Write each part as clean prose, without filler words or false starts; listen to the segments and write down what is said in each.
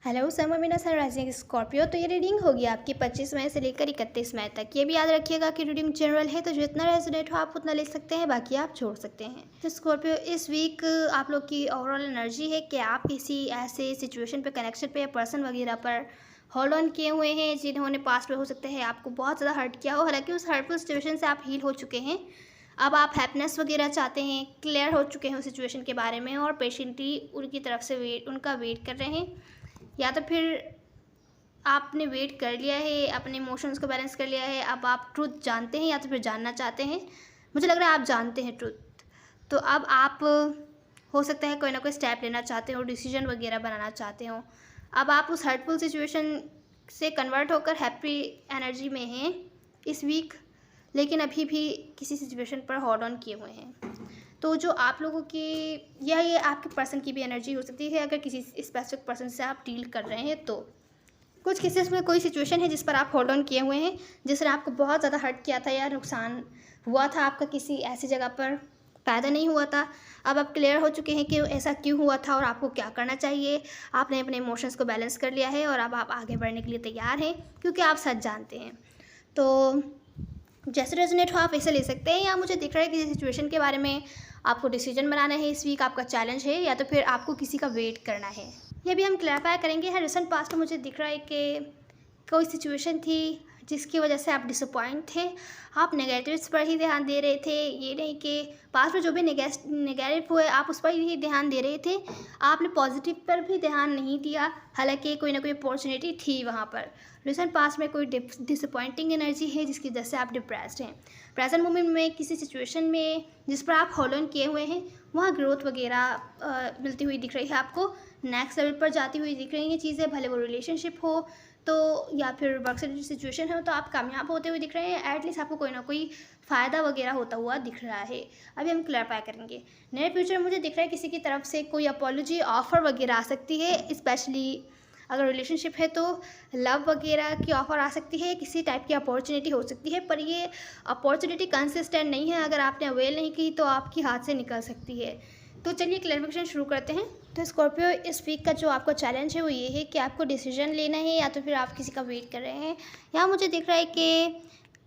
Hello समय Meena sir rising Scorpio. तो ये रीडिंग होगी आपकी 25 मई से लेकर 31 मई तक। ये भी याद रखिएगा कि रीडिंग जनरल है, तो जितना रेजोनेट हो आप उतना ले सकते हैं, बाकी आप छोड़ सकते हैं। तो स्कॉर्पियो इस वीक आप लोग की ओवरऑल एनर्जी है कि आप किसी ऐसे सिचुएशन पे, कनेक्शन पे या पर्सन वगैरह पर होल्ड ऑन किए हुए हैं जिन्होंने पास्ट में हो सकते हैं आपको बहुत ज़्यादा हर्ट किया हो। हालांकि उस हर्टफुल सिचुएशन से आप हील हो चुके हैं। अब आप हैप्पीनेस वगैरह चाहते हैं, क्लियर हो चुके हैं उस सिचुएशन के बारे में और पेशेंटली उनकी तरफ से उनका वेट कर रहे हैं, या तो फिर आपने वेट कर लिया है, अपने इमोशंस को बैलेंस कर लिया है। अब आप ट्रुथ जानते हैं या तो फिर जानना चाहते हैं। मुझे लग रहा है आप जानते हैं ट्रुथ। तो अब आप हो सकता है कोई ना कोई स्टेप लेना चाहते हो, डिसीजन वगैरह बनाना चाहते हो। अब आप उस हर्टफुल सिचुएशन से कन्वर्ट होकर हैप्पी एनर्जी में हैं इस वीक, लेकिन अभी भी किसी सिचुएशन पर होल्ड ऑन किए हुए हैं। तो जो आप लोगों की या ये आपके पर्सन की भी एनर्जी हो सकती है अगर किसी स्पेसिफिक पर्सन से आप डील कर रहे हैं। तो कुछ केसेस में कोई सिचुएशन है जिस पर आप होल्ड ऑन किए हुए हैं, जिसने आपको बहुत ज़्यादा हर्ट किया था या नुकसान हुआ था आपका किसी ऐसी जगह पर, फ़ायदा नहीं हुआ था। अब आप क्लियर हो चुके हैं कि ऐसा क्यों हुआ था और आपको क्या करना चाहिए। आपने अपने इमोशंस को बैलेंस कर लिया है और अब आप आगे बढ़ने के लिए तैयार हैं, क्योंकि आप सच जानते हैं। तो जैसे रेजोनेट हो आप वैसे ले सकते हैं। या मुझे दिख रहा है कि सिचुएशन के बारे में आपको डिसीजन बनाना है इस वीक, आपका चैलेंज है, या तो फिर आपको किसी का वेट करना है। ये भी हम क्लैरिफाई करेंगे। हर रिसेंट पास्ट में मुझे दिख रहा है कि कोई सिचुएशन थी जिसकी वजह से आप डिसअपॉइंट थे। आप नेगेटिव्स पर ही ध्यान दे रहे थे, ये नहीं कि पास्ट में जो भी नेगेटिव हुए आप उस पर ही ध्यान दे रहे थे। आपने पॉजिटिव पर भी ध्यान नहीं दिया, हालांकि कोई ना कोई अपॉर्चुनिटी थी वहाँ पर। रिसेंट पास्ट में कोई डिसअपॉइंटिंग एनर्जी है जिसकी वजह से आप डिप्रेस्ड हैं। प्रेजेंट मोमेंट में किसी सिचुएशन में जिस पर आप होल्ड ऑन किए हुए हैं, वहाँ ग्रोथ वगैरह मिलती हुई दिख रही है आपको। नेक्स्ट लेवल पर जाती हुई दिख रही हैं चीज़ें, भले वो रिलेशनशिप हो तो या फिर वर्क से सिचुएशन हो, तो आप कामयाब होते हुए दिख रहे हैं। एटलीस्ट आपको कोई ना कोई फ़ायदा वगैरह होता हुआ दिख रहा है। अभी हम क्लैरिफाई करेंगे। नियर फ्यूचर मुझे दिख रहा है किसी की तरफ से कोई अपॉलॉजी ऑफ़र वगैरह आ सकती है। स्पेशली अगर रिलेशनशिप है तो लव वगैरह की ऑफ़र आ सकती है, किसी टाइप की अपॉर्चुनिटी हो सकती है। पर ये अपॉर्चुनिटी कंसिस्टेंट नहीं है, अगर आपने अवेल नहीं की तो आपकी हाथ से निकल सकती है। तो चलिए क्लैरिफिकेशन शुरू करते हैं। तो स्कॉर्पियो इस वीक का जो आपका चैलेंज है वो ये है कि आपको डिसीजन लेना है, या तो फिर आप किसी का वेट कर रहे हैं। यहाँ मुझे दिख रहा है कि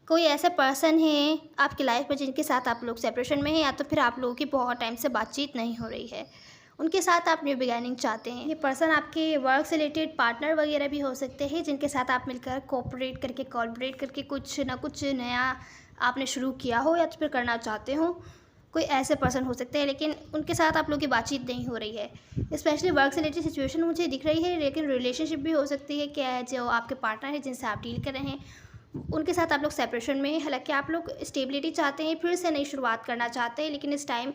कोई ऐसा पर्सन है आपकी लाइफ में जिनके साथ आप लोग सेपरेशन में हैं, या तो फिर आप लोगों की बहुत टाइम से बातचीत नहीं हो रही है। उनके साथ आप न्यू बिगैनिंग चाहते हैं। ये पर्सन आपके वर्क से रिलेटेड पार्टनर वगैरह भी हो सकते हैं, जिनके साथ आप मिलकर कोऑपरेट करके, कोलैबोरेट करके कुछ ना कुछ नया आपने शुरू किया हो या तो फिर करना चाहते हो। कोई ऐसे पर्सन हो सकते हैं, लेकिन उनके साथ आप लोग की बातचीत नहीं हो रही है। स्पेशली वर्क से रिलेटेड सिचुएशन मुझे दिख रही है, लेकिन रिलेशनशिप भी हो सकती है कि जो आपके पार्टनर है जिनसे आप डील कर रहे हैं उनके साथ आप लोग सेपरेशन में हैं। हालांकि आप लोग स्टेबिलिटी चाहते हैं, फिर से नई शुरुआत करना चाहते हैं, लेकिन इस टाइम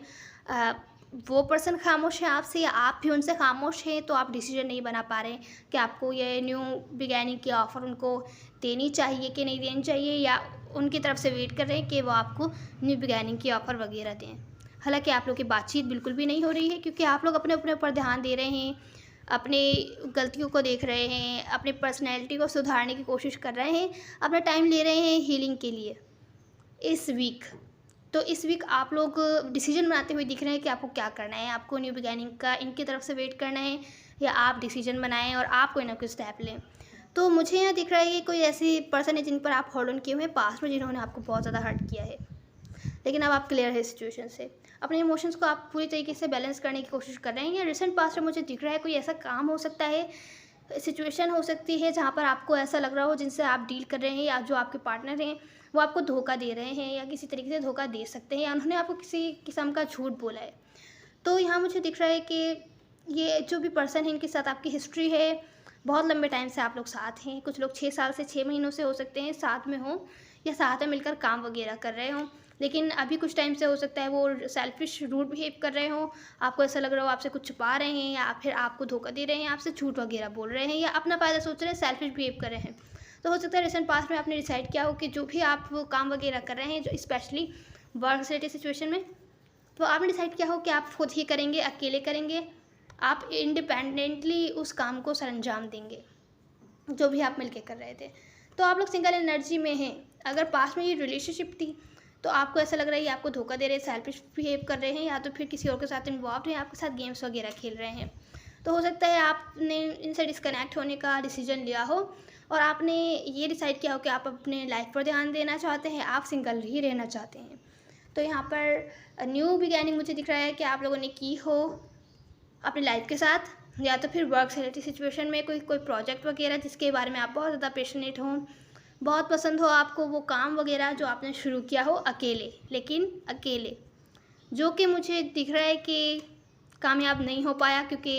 वो पर्सन खामोश है आपसे या आप भी उनसे खामोश हैं। तो आप डिसीजन नहीं बना पा रहे हैं कि आपको ये न्यू बिगैनिंग की ऑफ़र उनको देनी चाहिए कि नहीं देनी चाहिए, या उनकी तरफ से वेट कर रहे हैं कि वो आपको न्यू बिगैनिंग की ऑफ़र वगैरह दें। हालांकि आप लोग की बातचीत बिल्कुल भी नहीं हो रही है, क्योंकि आप लोग अपने अपने ऊपर ध्यान दे रहे हैं, अपनी गलतियों को देख रहे हैं, अपनी पर्सनैलिटी को सुधारने की कोशिश कर रहे हैं, अपना टाइम ले रहे हैं हीलिंग के लिए इस वीक। तो इस वीक आप लोग डिसीजन बनाते हुए दिख रहे हैं कि आपको क्या करना है। आपको न्यू बिगैनिंग का इनकी तरफ से वेट करना है, या आप डिसीजन बनाएं और आप कोई ना कोई स्टेप लें। तो मुझे यहाँ दिख रहा है कि कोई ऐसी पर्सन है जिन पर आप होल्ड ऑन किए हुए हैं पास्ट में, जिन्होंने आपको बहुत ज़्यादा हर्ट किया है, लेकिन अब आप क्लियर है सिचुएशन से। अपने इमोशंस को आप पूरी तरीके से बैलेंस करने की कोशिश कर रहे हैं। या रिसेंट पास्ट में मुझे दिख रहा है कोई ऐसा काम हो सकता है, सिचुएशन हो सकती है जहाँ पर आपको ऐसा लग रहा हो जिनसे आप डील कर रहे हैं या जो आपके पार्टनर हैं वो आपको धोखा दे रहे हैं, या किसी तरीके से धोखा दे सकते हैं, या उन्होंने आपको किसी किस्म का झूठ बोला है। तो यहाँ मुझे दिख रहा है कि ये जो भी पर्सन है इनके साथ आपकी हिस्ट्री है, बहुत लंबे टाइम से आप लोग साथ हैं। कुछ लोग 6 साल से 6 महीनों से हो सकते हैं साथ में हों, या साथ में मिलकर काम वगैरह कर रहे हों। लेकिन अभी कुछ टाइम से हो सकता है वो सेल्फिश रूड बिहेव कर रहे हों, आपको ऐसा लग रहा हो आपसे कुछ छुपा रहे हैं, या फिर आपको धोखा दे रहे हैं, आपसे झूठ वगैरह बोल रहे हैं, या अपना फ़ायदा सोच रहे हैं, सेल्फिश बिहेव कर रहे हैं। तो हो सकता है रिसेंट पास्ट में आपने डिसाइड किया हो कि जो भी आप वो काम वगैरह कर रहे हैं, जो स्पेशली वर्क से रिलेटेड सिचुएशन में, तो आपने डिसाइड किया हो कि आप खुद ही करेंगे, अकेले करेंगे, आप इंडिपेंडेंटली उस काम को सरअंजाम देंगे जो भी आप मिलके कर रहे थे। तो आप लोग सिंगल एनर्जी में हैं। अगर पास में ये रिलेशनशिप थी तो आपको ऐसा लग रहा है कि आपको धोखा दे रहे हैं, सेल्फिश बिहेव कर रहे हैं, या तो फिर किसी और के साथ इन्वॉल्व हैं, आपके साथ गेम्स वगैरह खेल रहे हैं। तो हो सकता है आपने इनसे डिस्कनेक्ट होने का डिसीजन लिया हो और आपने ये डिसाइड किया हो कि आप अपने लाइफ पर ध्यान देना चाहते हैं, आप सिंगल ही रहना चाहते हैं। तो यहाँ पर न्यू बिगैनिंग मुझे दिख रहा है कि आप लोगों ने की हो अपनी लाइफ के साथ, या तो फिर वर्क रिलेटेड सिचुएशन में कोई प्रोजेक्ट वगैरह जिसके बारे में आप बहुत ज़्यादा पैशनेट हों, बहुत पसंद हो आपको वो काम वगैरह जो आपने शुरू किया हो अकेले, लेकिन अकेले, जो कि मुझे दिख रहा है कि कामयाब नहीं हो पाया क्योंकि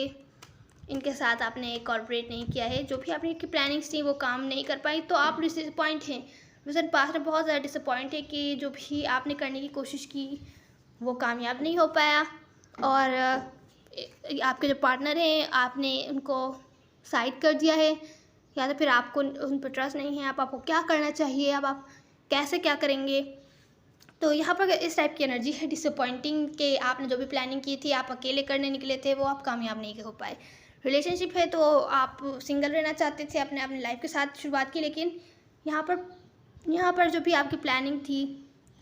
इनके साथ आपने कॉर्पोरेट नहीं किया है। जो भी आपने की प्लानिंग्स थी वो काम नहीं कर पाई, तो आप डिसअपॉइंट हैं। रिसेंट पास्ट में बहुत ज़्यादा डिसअपॉइंट है कि जो भी आपने करने की कोशिश की वो कामयाब नहीं हो पाया, और आपके जो पार्टनर हैं आपने उनको साइड कर दिया है, या तो फिर आपको उन पर ट्रस्ट नहीं है। आपको क्या करना चाहिए, अब आप कैसे क्या करेंगे। तो यहाँ पर इस टाइप की एनर्जी है डिसअपॉइंटिंग कि आपने जो भी प्लानिंग की थी, आप अकेले करने निकले थे, वो आप कामयाब नहीं हो पाए। रिलेशनशिप है तो आप सिंगल रहना चाहते थे, अपने अपनी लाइफ के साथ शुरुआत की, लेकिन यहाँ पर जो भी आपकी प्लानिंग थी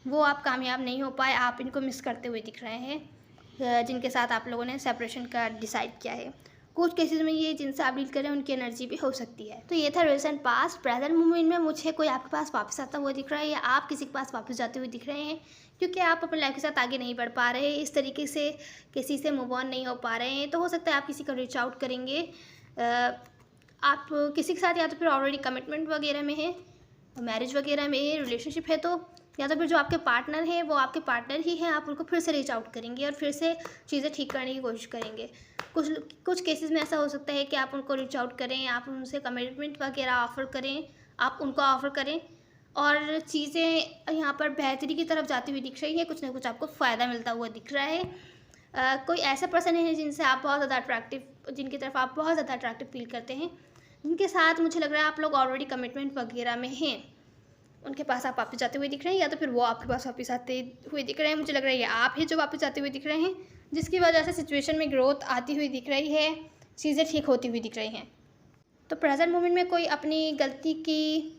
वो आप कामयाब नहीं हो पाए। आप इनको मिस करते हुए दिख रहे हैं जिनके साथ आप लोगों ने सेपरेशन का डिसाइड किया है। कुछ केसेस में ये जिनसे आप डील कर रहे हैं उनकी एनर्जी भी हो सकती है। तो ये था रिसेंट पास्ट। प्रेजेंट मोमेंट में मुझे कोई आपके पास वापस आता हुआ दिख रहा है, या आप किसी के पास वापस जाते हुए दिख रहे हैं, क्योंकि आप अपनी लाइफ के साथ आगे नहीं बढ़ पा रहे, इस तरीके से किसी से मूव ऑन नहीं हो पा रहे हैं। तो हो सकता है आप किसी को रीच आउट करेंगे, आप किसी के साथ या तो फिर ऑलरेडी कमिटमेंट वगैरह में है, मैरिज वगैरह में है, रिलेशनशिप है, तो या तो फिर जो आपके पार्टनर हैं वो आपके पार्टनर ही हैं, आप उनको फिर से रीच आउट करेंगे और फिर से चीज़ें ठीक करने की कोशिश करेंगे। कुछ केसेस में ऐसा हो सकता है कि आप उनको रीच आउट करें, आप उनसे कमिटमेंट वगैरह ऑफ़र करें, आप उनको ऑफ़र करें, और चीज़ें यहाँ पर बेहतरी की तरफ जाती हुई दिख रही है, कुछ ना कुछ आपको फ़ायदा मिलता हुआ दिख रहा है। कोई ऐसा पर्सन है जिनसे आप बहुत ज़्यादा अट्रैक्टिव, जिनकी तरफ आप बहुत ज़्यादा अट्रैक्टिव फील करते हैं, जिनके साथ मुझे लग रहा है आप लोग ऑलरेडी कमिटमेंट वगैरह में हैं, उनके पास आप वापस जाते हुए दिख रहे हैं, या तो फिर वो आपके पास वापस आते हुए दिख रहे हैं। मुझे लग रहा है ये आप ही जो वापस जाते हुए दिख रहे हैं, जिसकी वजह से सिचुएशन में ग्रोथ आती हुई दिख रही है, चीज़ें ठीक होती हुई दिख रही हैं। तो प्रेजेंट मोमेंट में कोई अपनी गलती की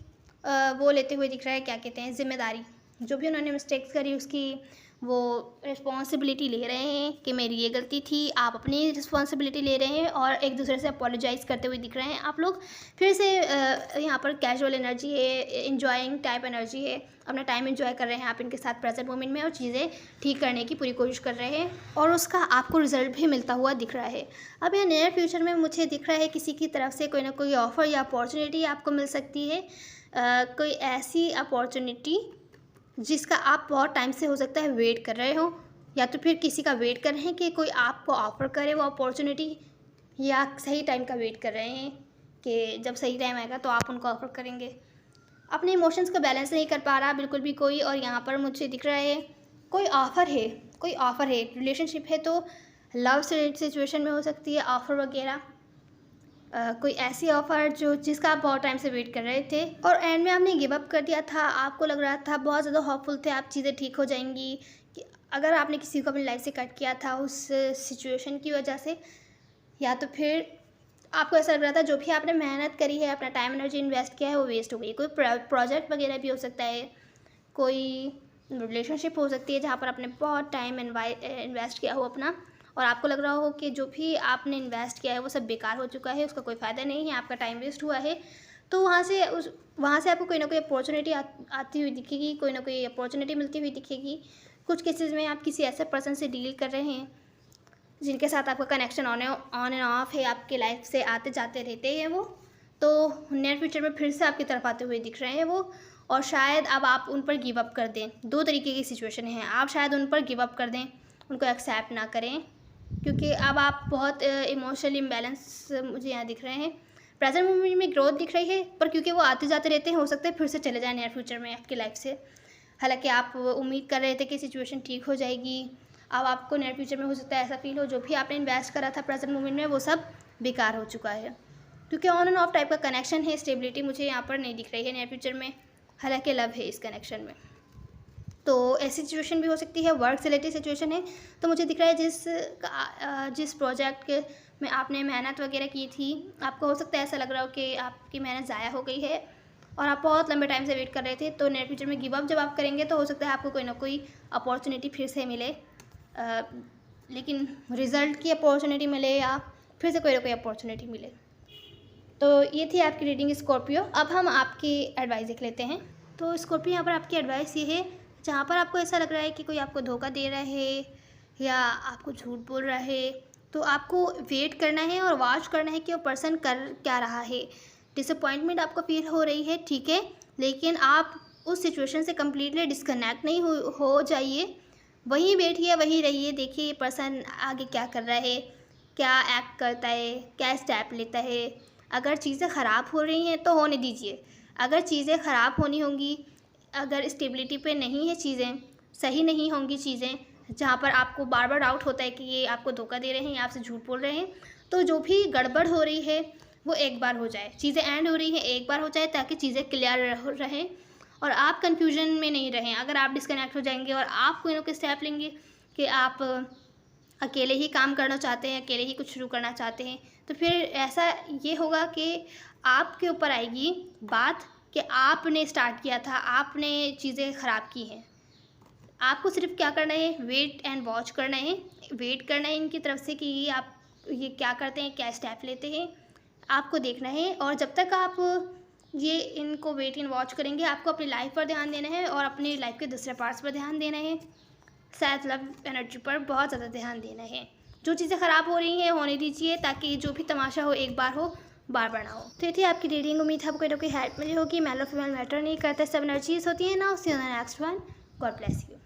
वो लेते हुए दिख रहा है, क्या कहते हैं, जिम्मेदारी, जो भी उन्होंने मिस्टेक्स करी उसकी वो रिस्पॉन्सिबिलिटी ले रहे हैं कि मेरी ये गलती थी, आप अपनी रिस्पॉन्सिबिलिटी ले रहे हैं और एक दूसरे से अपोलोजाइज़ करते हुए दिख रहे हैं। आप लोग फिर से यहाँ पर कैजुअल एनर्जी है, इंजॉइंग टाइप एनर्जी है, अपना टाइम एंजॉय कर रहे हैं आप इनके साथ प्रेजेंट मोमेंट में, और चीज़ें ठीक करने की पूरी कोशिश कर रहे हैं, और उसका आपको रिजल्ट भी मिलता हुआ दिख रहा है। अब यह नियर फ्यूचर में मुझे दिख रहा है किसी की तरफ से कोई ना कोई ऑफ़र या अपॉर्चुनिटी आपको मिल सकती है, कोई ऐसी अपॉर्चुनिटी जिसका आप बहुत टाइम से हो सकता है वेट कर रहे हो, या तो फिर किसी का वेट कर रहे हैं कि कोई आपको ऑफ़र करे वो अपॉर्चुनिटी, या सही टाइम का वेट कर रहे हैं कि जब सही टाइम आएगा तो आप उनको ऑफ़र करेंगे। अपने इमोशंस को बैलेंस नहीं कर पा रहा बिल्कुल भी कोई, और यहाँ पर मुझे दिख रहा है कोई ऑफ़र है, रिलेशनशिप है तो लव से सिचुएशन में हो सकती है ऑफ़र वगैरह, कोई ऐसी ऑफ़र जिसका आप बहुत टाइम से वेट कर रहे थे और एंड में आपने गिव अप कर दिया था। आपको लग रहा था, बहुत ज़्यादा होपफुल थे आप, चीज़ें ठीक हो जाएंगी, कि अगर आपने किसी को अपनी लाइफ से कट किया था उस सिचुएशन की वजह से, या तो फिर आपको ऐसा लग रहा था जो भी आपने मेहनत करी है, अपना टाइम एनर्जी इन्वेस्ट किया है, वो वेस्ट हो गई। कोई प्रोजेक्ट वगैरह भी हो सकता है, कोई रिलेशनशिप हो सकती है जहाँ पर आपने बहुत टाइम इन्वेस्ट किया हो अपना, और आपको लग रहा हो कि जो भी आपने इन्वेस्ट किया है वो सब बेकार हो चुका है, उसका कोई फ़ायदा नहीं है, आपका टाइम वेस्ट हुआ है। तो वहाँ से आपको कोई ना कोई अपॉर्चुनिटी आती हुई दिखेगी, कोई ना कोई अपॉर्चुनिटी मिलती हुई दिखेगी। कुछ केसेस में आप किसी ऐसे पर्सन से डील कर रहे हैं जिनके साथ आपका कनेक्शन ऑन एंड ऑफ है, आपके लाइफ से आते जाते रहते हैं वो, तो नियर फ्यूचर में फिर से आपकी तरफ आते हुए दिख रहे हैं वो, और शायद अब आप उन पर गिव अप कर दें। दो तरीके की सिचुएशन है, आप शायद उन पर गिव अप कर दें, उनको एक्सेप्ट ना करें, क्योंकि अब आप बहुत इमोशनली इम्बैलेंस मुझे यहाँ दिख रहे हैं। प्रेजेंट मोमेंट में ग्रोथ दिख रही है, पर क्योंकि वो आते जाते रहते हैं, हो सकता है फिर से चले जाएं नियर फ्यूचर में आपकी लाइफ से। हालांकि आप उम्मीद कर रहे थे कि सिचुएशन ठीक हो जाएगी, अब आपको नियर फ्यूचर में हो सकता है ऐसा फील हो जो भी आपने इन्वेस्ट करा था प्रेजेंट मोमेंट में वो सब बेकार हो चुका है, क्योंकि ऑन एंड ऑफ टाइप का कनेक्शन है। स्टेबिलिटी मुझे यहाँ पर नहीं दिख रही है नियर फ्यूचर में, हालांकि लव है इस कनेक्शन में। तो ऐसी सिचुएशन भी हो सकती है, वर्क से रिलेटेड सिचुएशन है। तो मुझे दिख रहा है जिस प्रोजेक्ट में आपने मेहनत वगैरह की थी, आपको हो सकता है ऐसा लग रहा हो कि आपकी मेहनत ज़ाया हो गई है और आप बहुत लंबे टाइम से वेट कर रहे थे। तो नियर फ्यूचर में गिव अप जब आप करेंगे तो हो सकता है आपको कोई ना कोई अपॉर्चुनिटी फिर से मिले, लेकिन रिज़ल्ट की अपॉर्चुनिटी मिले या फिर से कोई ना कोई अपॉर्चुनिटी मिले। तो ये थी आपकी रीडिंग स्कॉर्पियो। अब हम आपकी एडवाइस देख लेते हैं। तो स्कॉर्पियो यहाँ पर आपकी एडवाइस ये है, जहाँ पर आपको ऐसा लग रहा है कि कोई आपको धोखा दे रहा है या आपको झूठ बोल रहा है, तो आपको वेट करना है और वॉच करना है कि वो पर्सन कर क्या रहा है। डिसअपॉइंटमेंट आपको फील हो रही है, ठीक है, लेकिन आप उस सिचुएशन से कम्प्लीटली डिस्कनेक्ट नहीं हो जाइए। वहीं बैठिए, वहीं रहिए, देखिए ये पर्सन आगे क्या कर रहा है, क्या एक्ट करता है, क्या स्टेप लेता है। अगर चीज़ें ख़राब हो रही हैं तो होने दीजिए। अगर चीज़ें ख़राब होनी होंगी, अगर स्टेबिलिटी पे नहीं है चीज़ें, सही नहीं होंगी चीज़ें, जहाँ पर आपको बार बार डाउट होता है कि ये आपको धोखा दे रहे हैं या आपसे झूठ बोल रहे हैं, तो जो भी गड़बड़ हो रही है वो एक बार हो जाए। चीज़ें एंड हो रही हैं एक बार हो जाए, ताकि चीज़ें क्लियर रहें और आप कन्फ्यूजन में नहीं रहें। अगर आप डिस्कनेक्ट हो जाएंगे और आप कोई ना कोई स्टेप लेंगे कि आप अकेले ही काम करना चाहते हैं, अकेले ही कुछ शुरू करना चाहते हैं, तो फिर ऐसा ये होगा कि आपके ऊपर आएगी बात कि आपने स्टार्ट किया था, आपने चीज़ें ख़राब की हैं। आपको सिर्फ क्या करना है, वेट एंड वॉच करना है। वेट करना है इनकी तरफ से कि ये क्या करते हैं, क्या स्टेप लेते हैं, आपको देखना है। और जब तक आप ये इनको वेट एंड वॉच करेंगे, आपको अपनी लाइफ पर ध्यान देना है और अपनी लाइफ के दूसरे पार्ट्स पर ध्यान देना है। सेल्फ लव एनर्जी पर बहुत ज़्यादा ध्यान देना है। जो चीज़ें ख़राब हो रही हैं होने दीजिए, ताकि जो भी तमाशा हो एक बार हो, बार बार ना हो। तो ये थी आपकी रीडिंग। उम्मीद है आपको कोई ना कोई हेल्प मिली होगी। मेल और फीमेल मैटर नहीं करता, सब एनर्जीज होती है ना। उसी next one. God bless you.